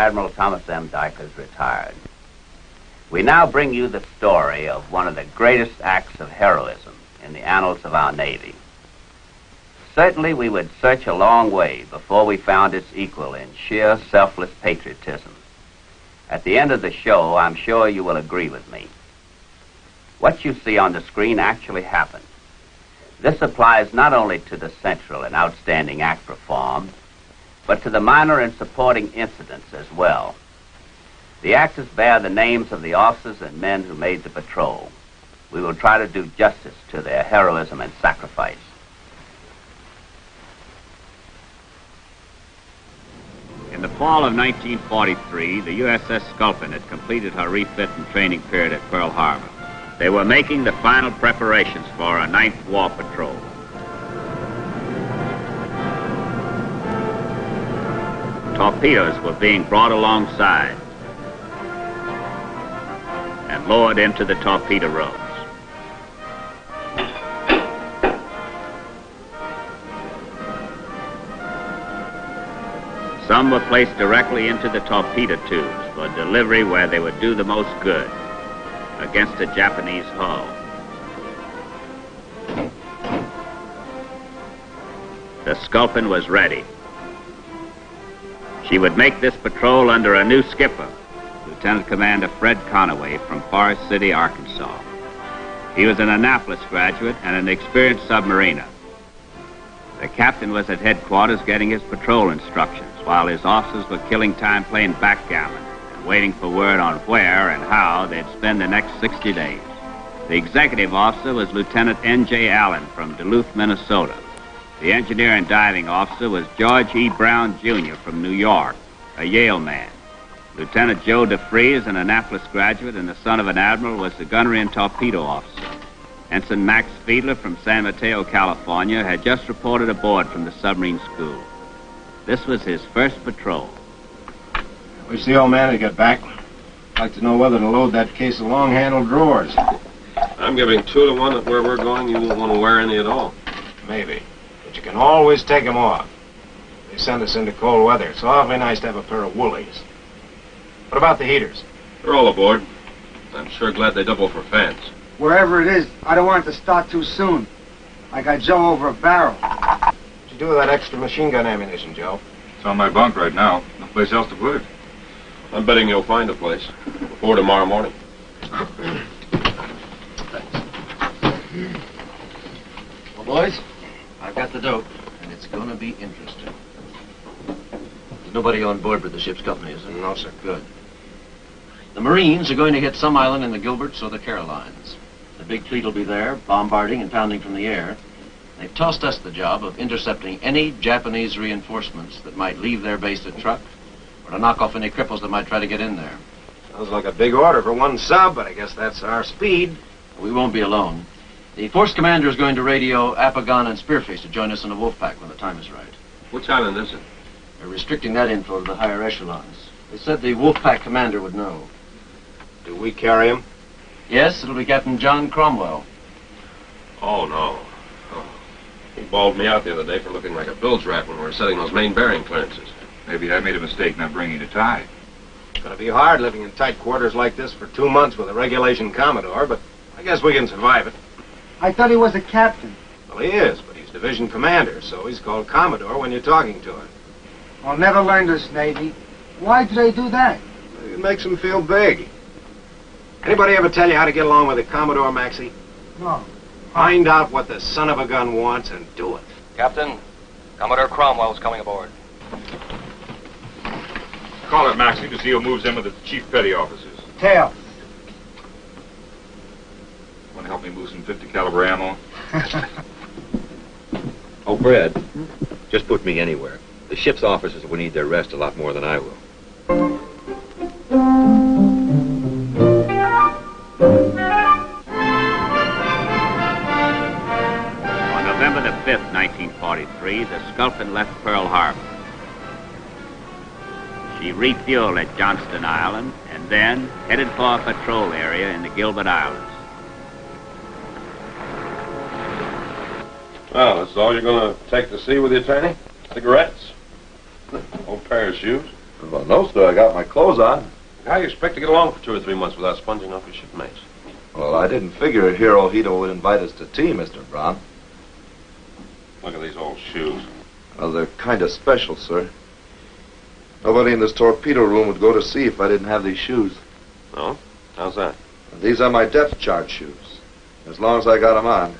Admiral Thomas M. Dykers retired. We now bring you the story of one of the greatest acts of heroism in the annals of our Navy. Certainly we would search a long way before we found its equal in sheer selfless patriotism. At the end of the show, I'm sure you will agree with me. What you see on the screen actually happened. This applies not only to the central and outstanding act performed, but to the minor and supporting incidents as well. The actors bear the names of the officers and men who made the patrol. We will try to do justice to their heroism and sacrifice. In the fall of 1943, the USS Sculpin had completed her refit and training period at Pearl Harbor. They were making the final preparations for a 9th War Patrol. Torpedoes were being brought alongside and lowered into the torpedo rows. Some were placed directly into the torpedo tubes for delivery where they would do the most good, against a Japanese hull. The Sculpin was ready. She would make this patrol under a new skipper, Lieutenant Commander Fred Conaway from Forest City, Arkansas. He was an Annapolis graduate and an experienced submariner. The captain was at headquarters getting his patrol instructions, while his officers were killing time playing backgammon and waiting for word on where and how they'd spend the next 60 days. The executive officer was Lieutenant N.J. Allen from Duluth, Minnesota. The engineer and diving officer was George E. Brown, Jr. from New York, a Yale man. Lieutenant Joe DeFries, an Annapolis graduate and the son of an admiral, was the gunnery and torpedo officer. Ensign Max Fiedler from San Mateo, California, had just reported aboard from the submarine school. This was his first patrol. Wish the old man would get back. I'd like to know whether to load that case of long-handled drawers. I'm giving 2 to 1 that where we're going, you won't want to wear any at all. Maybe. But you can always take them off. They send us into cold weather. It's awfully nice to have a pair of woolies. What about the heaters? They're all aboard. I'm sure glad they double for fans. Wherever it is, I don't want it to start too soon. Like I Joe over a barrel. What'd you do with that extra machine gun ammunition, Joe? It's on my bunk right now. No place else to put it. I'm betting you'll find a place before tomorrow morning. Well, boys, I've got the dope, and it's going to be interesting. There's nobody on board but the ship's company, is there? No, sir. Good. The Marines are going to hit some island in the Gilberts or the Carolines. The big fleet will be there, bombarding and pounding from the air. They've tossed us the job of intercepting any Japanese reinforcements that might leave their base at Truk, or to knock off any cripples that might try to get in there. Sounds like a big order for one sub, but I guess that's our speed. We won't be alone. The force commander is going to radio Apagon and Spearface to join us in the Wolfpack when the time is right. Which island is it? They're restricting that info to the higher echelons. They said the Wolfpack commander would know. Do we carry him? Yes, it'll be Captain John Cromwell. Oh, no. Oh. He bawled me out the other day for looking like a bilge rat when we were setting those main bearing clearances. Maybe I made a mistake not bringing a tie. It's going to be hard living in tight quarters like this for 2 months with a regulation Commodore, but I guess we can survive it. I thought he was a captain. Well, he is, but he's division commander, so he's called Commodore when you're talking to him. I'll never learn this, Navy. Why do they do that? It makes him feel big. Anybody ever tell you how to get along with a Commodore, Maxie? No. Find out what the son of a gun wants and do it. Captain, Commodore Cromwell is coming aboard. Call it, Maxie, to see who moves in with the chief petty officers. Tail. Want to help me move some 50 caliber ammo? Oh, Fred, just put me anywhere. The ship's officers will need their rest a lot more than I will. On November the 5th, 1943, the Sculpin left Pearl Harbor. She refueled at Johnston Island and then headed for a patrol area in the Gilbert Islands. Well, this is all you're going to take to sea with you, Tanny? Cigarettes? Old pair of shoes? Well, no, sir. I got my clothes on. How do you expect to get along for 2 or 3 months without sponging off your shipmates? Well, I didn't figure Hirohito would invite us to tea, Mr. Brown. Look at these old shoes. Well, they're kind of special, sir. Nobody in this torpedo room would go to sea if I didn't have these shoes. Oh? How's that? These are my depth chart shoes. As long as I got them on,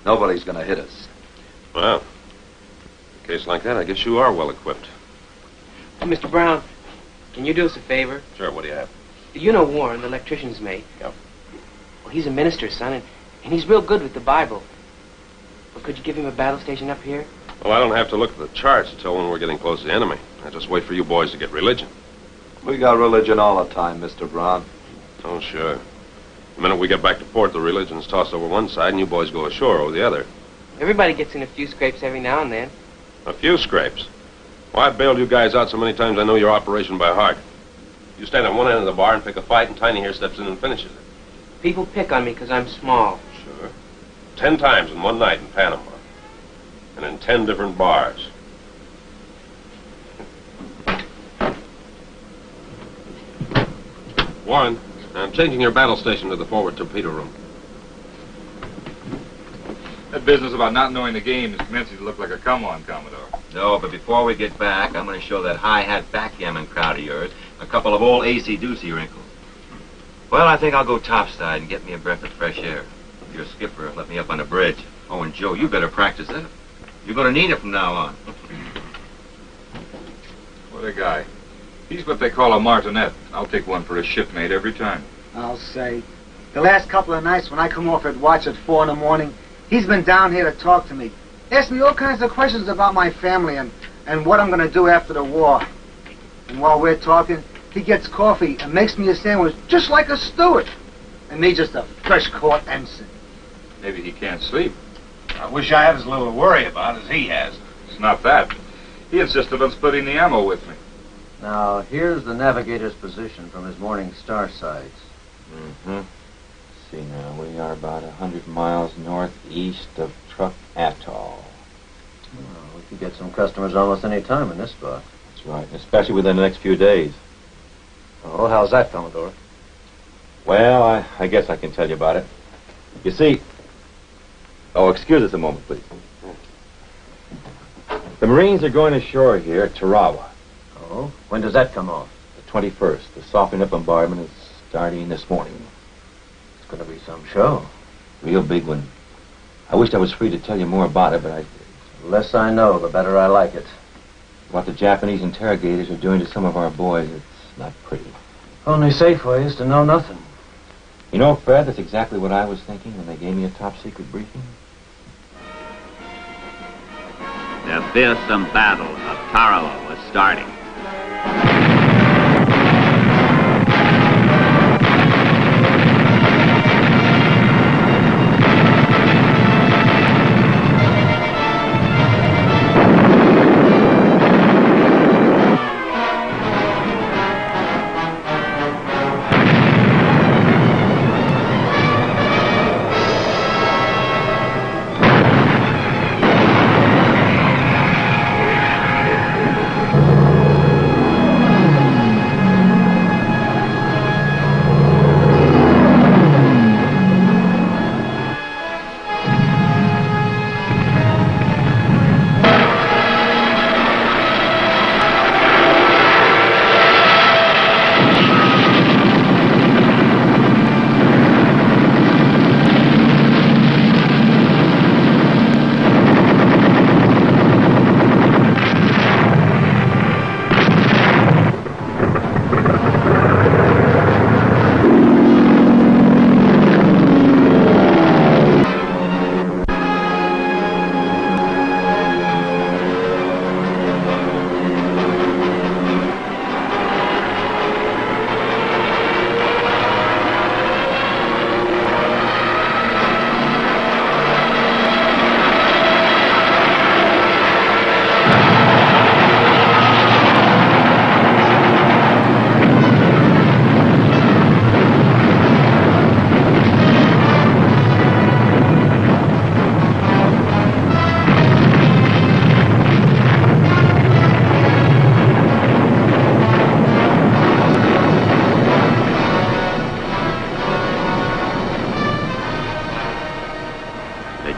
nobody's going to hit us. Well, in a case like that, I guess you are well equipped. Oh, Mr. Brown, can you do us a favor? Sure, what do you have? You know Warren, the electrician's mate. Yep. Well, he's a minister, son, and he's real good with the Bible. Well, could you give him a battle station up here? Well, I don't have to look at the charts to tell when we're getting close to the enemy. I just wait for you boys to get religion. We got religion all the time, Mr. Brown. Oh, sure. The minute we get back to port, the religion's tossed over one side, and you boys go ashore over the other. Everybody gets in a few scrapes every now and then. A few scrapes. Why, I've bailed you guys out so many times I know your operation by heart. You stand at one end of the bar and pick a fight, and Tiny here steps in and finishes it. People pick on me because I'm small. Sure. 10 times in one night in Panama. And in 10 different bars. Warren, I'm changing your battle station to the forward torpedo room. That business about not knowing the game is commencing to look like a come-on, Commodore. No, but before we get back, I'm going to show that high-hat backgammon crowd of yours a couple of old AC-doocy wrinkles. Well, I think I'll go topside and get me a breath of fresh air. Your skipper let me up on the bridge. Oh, and Joe, you better practice that. You're going to need it from now on. What a guy. He's what they call a martinet. I'll take one for a shipmate every time. I'll say. The last couple of nights when I come off at watch at 4 in the morning, he's been down here to talk to me. Ask me all kinds of questions about my family and what I'm going to do after the war. And while we're talking, he gets coffee and makes me a sandwich just like a steward. And me just a fresh-caught ensign. Maybe he can't sleep. I wish I had as little to worry about as he has. It's not that. He insisted on splitting the ammo with me. Now, here's the navigator's position from his morning star sights. Mm-hmm. See now, we are about 100 miles northeast of Truck Atoll. Well, we could get some customers almost any time in this spot. That's right, especially within the next few days. Oh, how's that, Commodore? Well, I guess I can tell you about it. You see... Oh, excuse us a moment, please. The Marines are going ashore here at Tarawa. Oh? When does that come off? The 21st. The softening up bombardment is starting this morning. It's going to be some show. Real big one. I wished I was free to tell you more about it, but The less I know, the better I like it. What the Japanese interrogators are doing to some of our boys, it's not pretty. Only safe way is to know nothing. You know, Fred, that's exactly what I was thinking when they gave me a top-secret briefing. The fearsome battle of Tarawa was starting.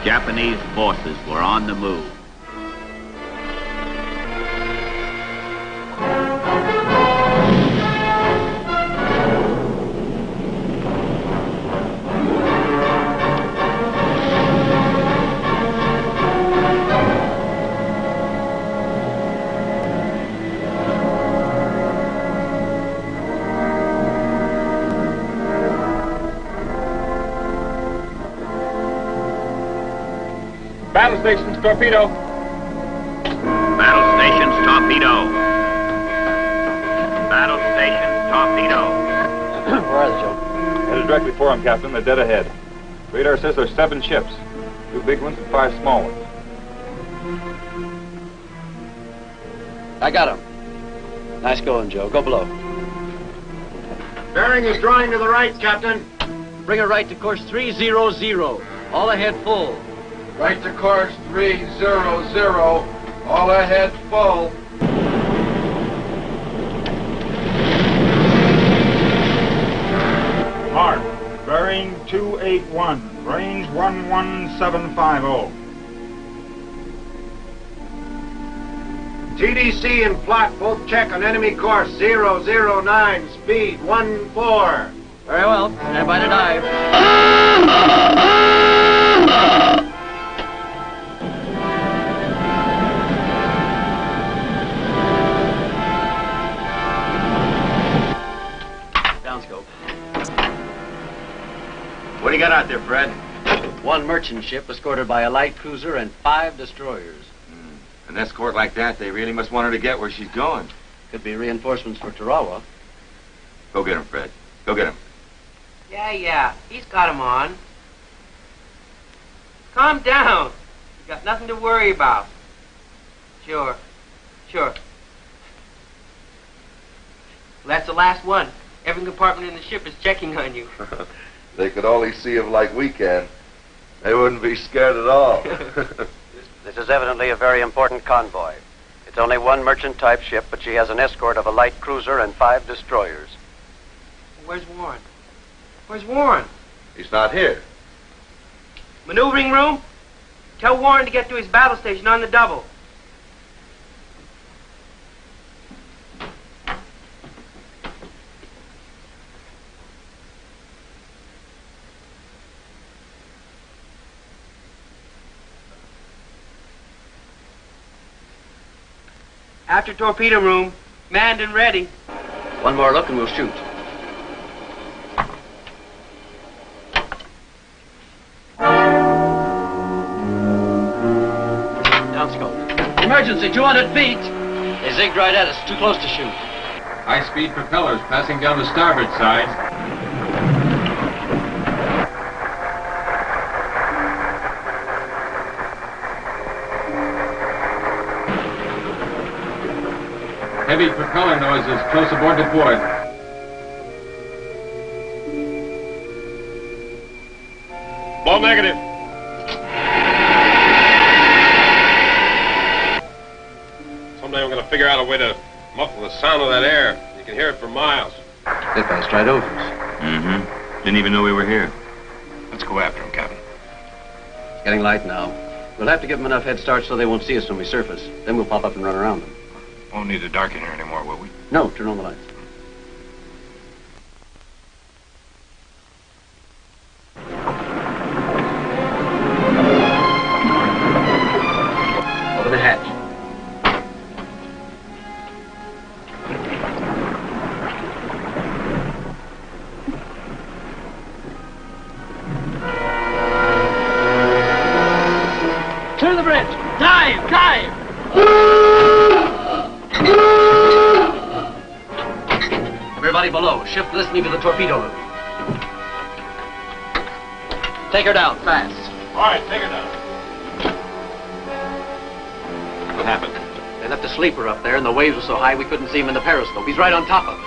Japanese forces were on the move. Battle stations, torpedo. Battle stations, torpedo. Battle stations, torpedo. Where are they, Joe? Headed directly for them, Captain. They're dead ahead. Radar says there's 7 ships. 2 big ones and 5 small ones. I got him. Nice going, Joe. Go below. Bearing is drawing to the right, Captain. Bring her right to course 300. All ahead full. Right to course 300. All ahead full. Mark, bearing 281, range 11750. TDC and plot both check on enemy course 009, speed 14. Very well. Stand by to dive. Downscope. What do you got out there, Fred? 1 merchant ship escorted by a light cruiser and 5 destroyers. An escort like that, they really must want her to get where she's going. Could be reinforcements for Tarawa. Go get him, Fred. Go get him. Yeah, he's got him on. Calm down. You got nothing to worry about. Sure. Well, that's the last one. Every compartment in the ship is checking on you. They could only see him like we can. They wouldn't be scared at all. This is evidently a very important convoy. It's only 1 merchant-type ship, but she has an escort of a light cruiser and 5 destroyers. Where's Warren? Where's Warren? He's not here. Maneuvering room? Tell Warren to get to his battle station on the double. After torpedo room, manned and ready. 1 more look and we'll shoot. Downscope. Emergency, 200 feet. They zigged right at us. Too close to shoot. High-speed propellers passing down the starboard side. Heavy propeller noises close aboard the port. Ball negative. Someday I'm going to figure out a way to muffle the sound of that air. You can hear it for miles. They passed right over us. Mm-hmm. Didn't even know we were here. Let's go after him, Captain. It's getting light now. We'll have to give them enough head start so they won't see us when we surface. Then we'll pop up and run around them. Won't need the dark in here anymore, will we? No, turn on the lights. Open the hatch. Clear the bridge! Dive! Everybody below, shift listening to the torpedo loop. Take her down, fast. All right, take her down. What happened? They left a sleeper up there, and the waves were so high we couldn't see him in the periscope. He's right on top of us.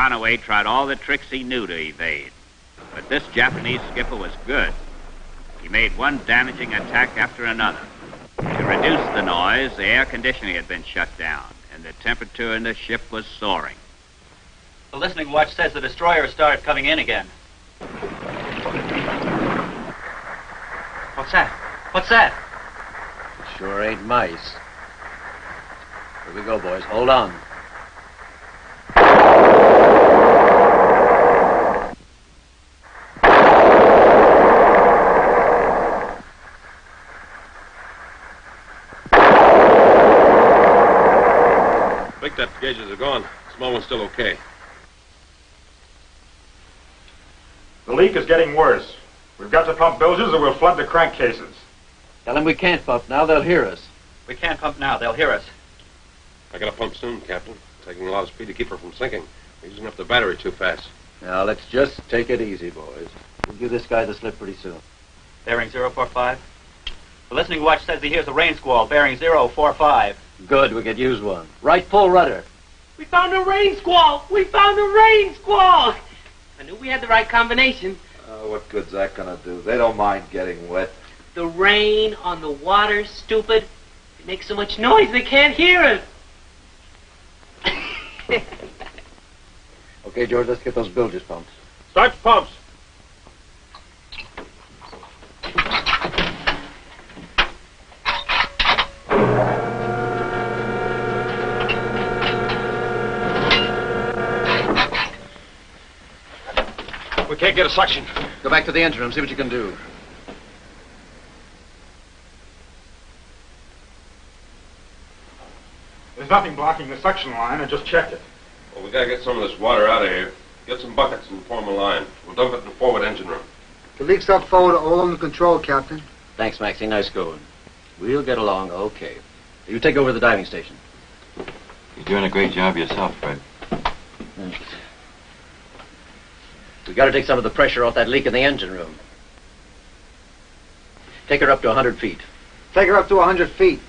Conaway tried all the tricks he knew to evade. But this Japanese skipper was good. He made one damaging attack after another. To reduce the noise, the air conditioning had been shut down, and the temperature in the ship was soaring. The listening watch says the destroyer started coming in again. What's that? What's that? It sure ain't mice. Here we go, boys. Hold on. Big depth gauges are gone. Small one's still okay. The leak is getting worse. We've got to pump bilges or we'll flood the crankcases. Tell them we can't pump now. They'll hear us. We can't pump now. They'll hear us. I gotta pump soon, Captain. Taking a lot of speed to keep her from sinking. We're using up the battery too fast. Now, let's just take it easy, boys. We'll give this guy the slip pretty soon. Bearing 045. The listening watch says he hears a rain squall. Bearing 045. Good, we could use one. Right full rudder. We found a rain squall! We found a rain squall! I knew we had the right combination. What good's that gonna do? They don't mind getting wet. The rain on the water, stupid. It makes so much noise they can't hear us. Okay, George, let's get those bilges pumped. Start the pumps. We can't get a suction. Go back to the engine room, see what you can do. There's nothing blocking the suction line. I just checked it. Well, we gotta get some of this water out of here. Get some buckets and form a line. We'll dump it in the forward engine room. The leak's up forward, all under control, Captain. Thanks, Maxie. Nice going. We'll get along okay. You take over the diving station. You're doing a great job yourself, Fred. We got to take some of the pressure off that leak in the engine room. Take her up to 100 feet. Take her up to 100 feet.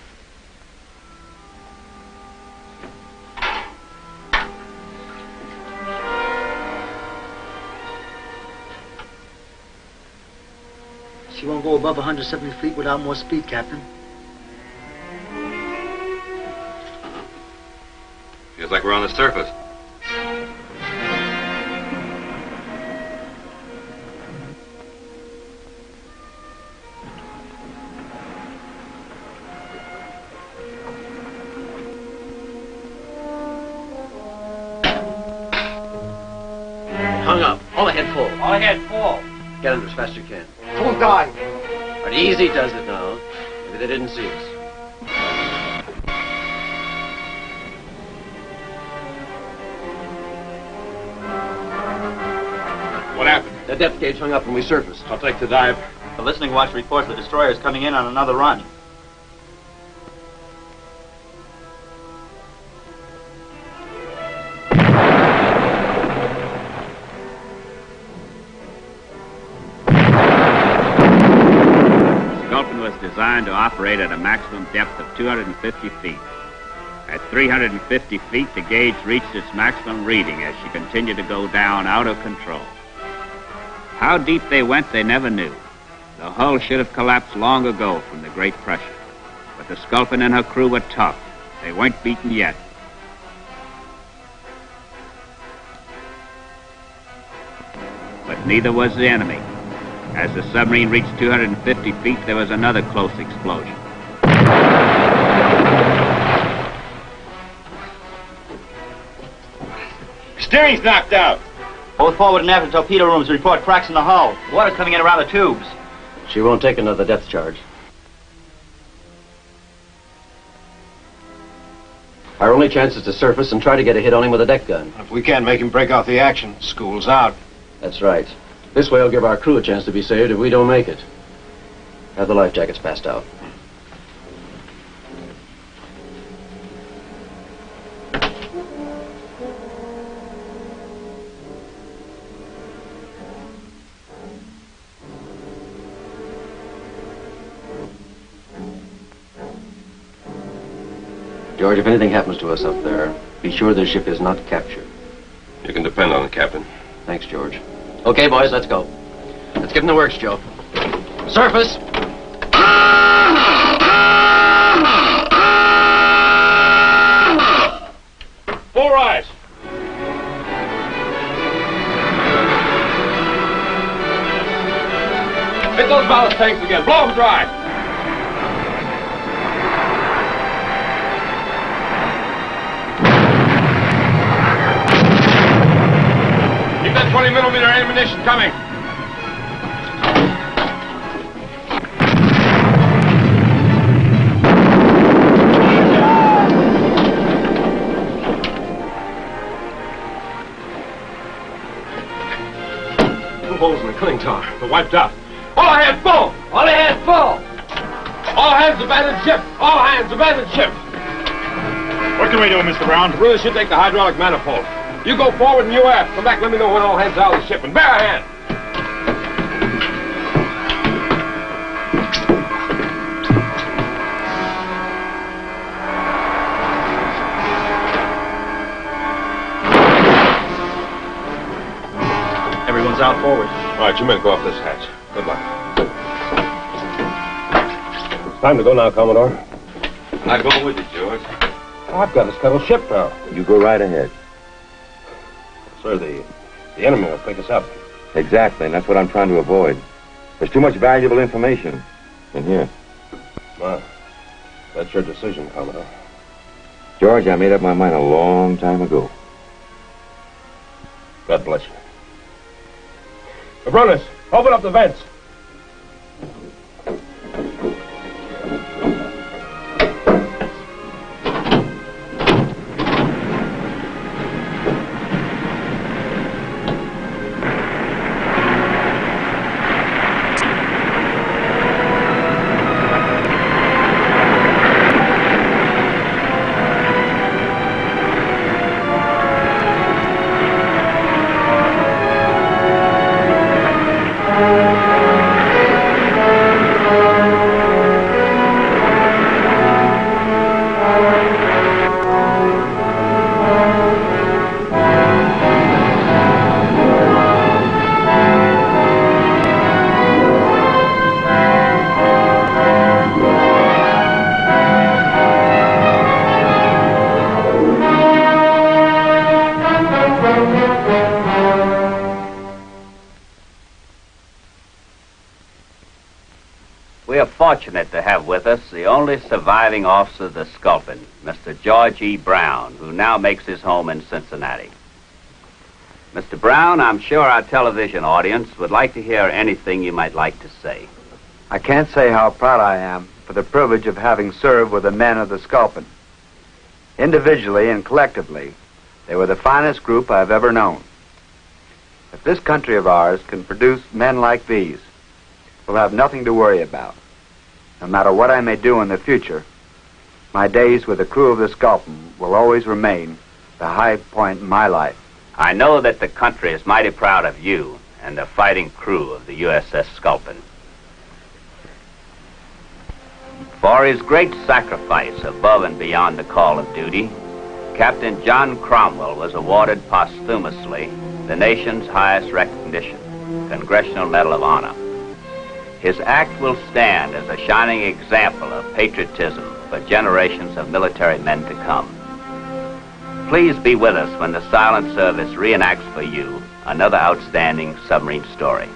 She won't go above 170 feet without more speed, Captain. Feels like we're on the surface. Hung up. All ahead full. All ahead full. Get under as fast as you can. Full dive. But easy does it now. Maybe they didn't see us. What happened? The depth gauge hung up when we surfaced. I'll take the dive. The listening watch reports the destroyer is coming in on another run. Sculpin was designed to operate at a maximum depth of 250 feet. At 350 feet, the gauge reached its maximum reading as she continued to go down out of control. How deep they went, they never knew. The hull should have collapsed long ago from the great pressure. But the Sculpin and her crew were tough. They weren't beaten yet. But neither was the enemy. As the submarine reached 250 feet, there was another close explosion. Steering's knocked out. Both forward and aft torpedo rooms report cracks in the hull. Water coming in around the tubes. She won't take another depth charge. Our only chance is to surface and try to get a hit on him with a deck gun. If we can't make him break off the action, school's out. That's right. This way will give our crew a chance to be saved if we don't make it. Have the life jackets passed out. George, if anything happens to us up there, be sure the ship is not captured. You can depend on it, Captain. Thanks, George. Okay, boys, let's go. Let's get in the works, Joe. Surface! Full rise. Hit those ballast tanks again. Blow them dry. Keep that 20-millimeter ammunition coming. Two holes in the cling tower. They're wiped out. All hands full! All hands full! All hands abandon ship! All hands abandon ship! What can we do, Mr. Brown? Really should take the hydraulic manifold. You go forward and you aft. Come back, let me know when all hands are out of the ship. And bear a hand! Everyone's out forward. All right, you men go off this hatch. Good luck. It's time to go now, Commodore. I'm not going with you, George. Oh, I've got to scuttle ship now. You go right ahead. Sir, the enemy will pick us up. Exactly, and that's what I'm trying to avoid. There's too much valuable information in here. Well, that's your decision, Commodore. George, I made up my mind a long time ago. God bless you. Cabrones, open up the vents. We are fortunate to have with us the only surviving officer of the Sculpin, Mr. George E. Brown, who now makes his home in Cincinnati. Mr. Brown, I'm sure our television audience would like to hear anything you might like to say. I can't say how proud I am for the privilege of having served with the men of the Sculpin. Individually and collectively, they were the finest group I've ever known. If this country of ours can produce men like these, we'll have nothing to worry about. No matter what I may do in the future, my days with the crew of the Sculpin will always remain the high point in my life. I know that the country is mighty proud of you and the fighting crew of the USS Sculpin. For his great sacrifice above and beyond the call of duty, Captain John Cromwell was awarded posthumously the nation's highest recognition, Congressional Medal of Honor. His act will stand as a shining example of patriotism for generations of military men to come. Please be with us when the silent service reenacts for you another outstanding submarine story.